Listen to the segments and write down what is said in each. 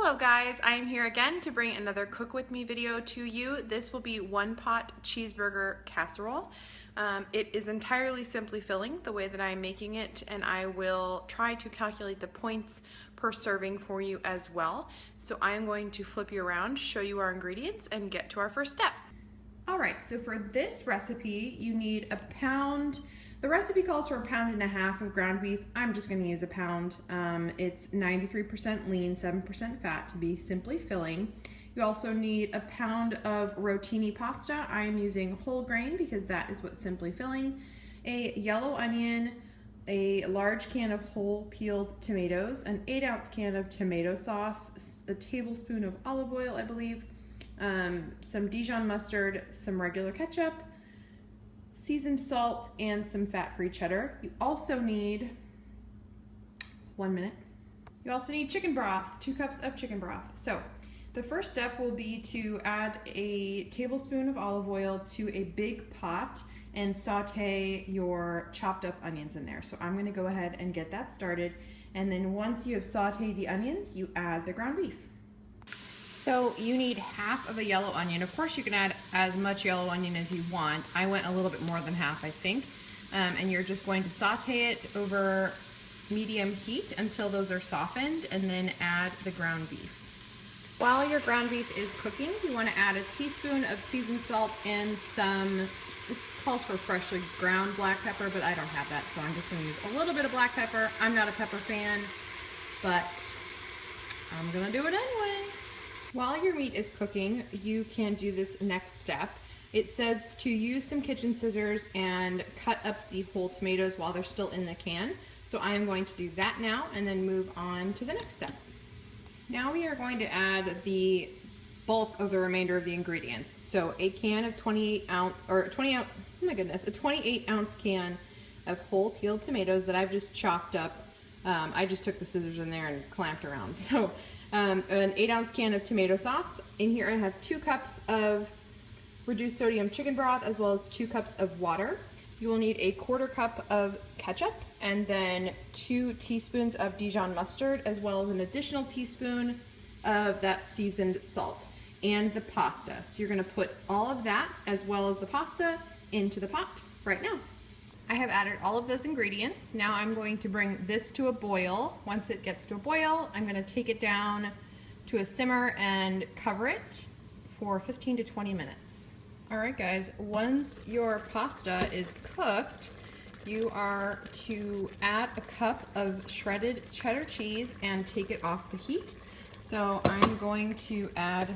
Hello guys, I am here again to bring another cook with me video to you. This will be one pot cheeseburger casserole. It is entirely simply filling the way that I am making it, and I will try to calculate the points per serving for you as well. So I am going to flip you around, show you our ingredients, and get to our first step. Alright, so for this recipe you need a pound. The recipe calls for 1.5 pounds of ground beef. I'm just going to use a pound. It's 93% lean, 7% fat to be simply filling. You also need a pound of Rotini pasta. I am using whole grain because that is what's simply filling. A yellow onion, a large can of whole peeled tomatoes, an 8-ounce can of tomato sauce, a tablespoon of olive oil, I believe, some Dijon mustard, some regular ketchup, seasoned salt, and some fat-free cheddar. You also need, you also need chicken broth, 2 cups of chicken broth. So the first step will be to add a tablespoon of olive oil to a big pot and saute your chopped up onions in there. So I'm gonna go ahead and get that started. And then once you have sauteed the onions, you add the ground beef. So you need half of a yellow onion. Of course you can add as much yellow onion as you want. I went a little bit more than half, I think. And you're just going to saute it over medium heat until those are softened, and then add the ground beef. While your ground beef is cooking, you want to add a teaspoon of seasoned salt and some, it calls for freshly ground black pepper, but I don't have that, so I'm just going to use a little bit of black pepper. I'm not a pepper fan, but I'm going to do it anyway. While your meat is cooking, you can do this next step. It says to use some kitchen scissors and cut up the whole tomatoes while they're still in the can. So I am going to do that now and then move on to the next step. Now we are going to add the bulk of the remainder of the ingredients. So a can of 28-ounce can of whole peeled tomatoes that I've just chopped up. I just took the scissors in there and clamped around. So an 8-ounce can of tomato sauce. In here I have 2 cups of reduced sodium chicken broth as well as 2 cups of water. You will need a 1/4 cup of ketchup and then 2 teaspoons of Dijon mustard as well as an additional teaspoon of that seasoned salt and the pasta. So you're going to put all of that as well as the pasta into the pot right now. I have added all of those ingredients. Now I'm going to bring this to a boil. Once it gets to a boil, I'm going to take it down to a simmer and cover it for 15 to 20 minutes. Alright guys, once your pasta is cooked, you are to add a cup of shredded cheddar cheese and take it off the heat. So I'm going to add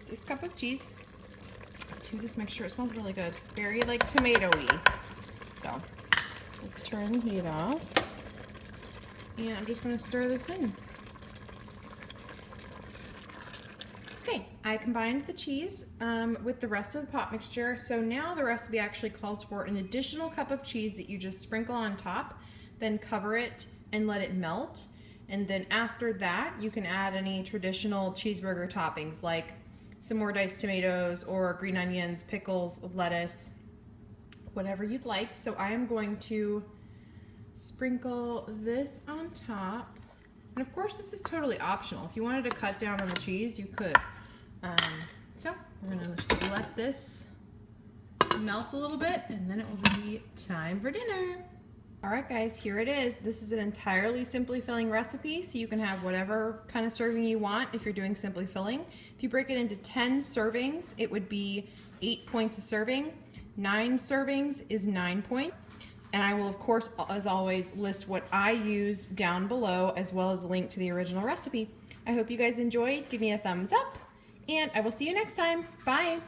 this cup of cheese to this mixture. It smells really good, very like tomato-y. So let's turn the heat off, and I'm just going to stir this in. Okay, I combined the cheese with the rest of the pot mixture, so now the recipe actually calls for an additional cup of cheese that you just sprinkle on top, then cover it and let it melt, and then after that you can add any traditional cheeseburger toppings like some more diced tomatoes or green onions, pickles, lettuce, whatever you'd like. So I am going to sprinkle this on top, and of course this is totally optional. If you wanted to cut down on the cheese, you could. So we're gonna just let this melt a little bit, and then it will be time for dinner. Alright guys, here it is. This is an entirely simply filling recipe, so you can have whatever kind of serving you want if you're doing simply filling. If you break it into 10 servings, it would be 8 points a serving. 9 servings is 9 points. And I will, of course, as always, list what I use down below as well as a link to the original recipe. I hope you guys enjoyed. Give me a thumbs up, and I will see you next time. Bye!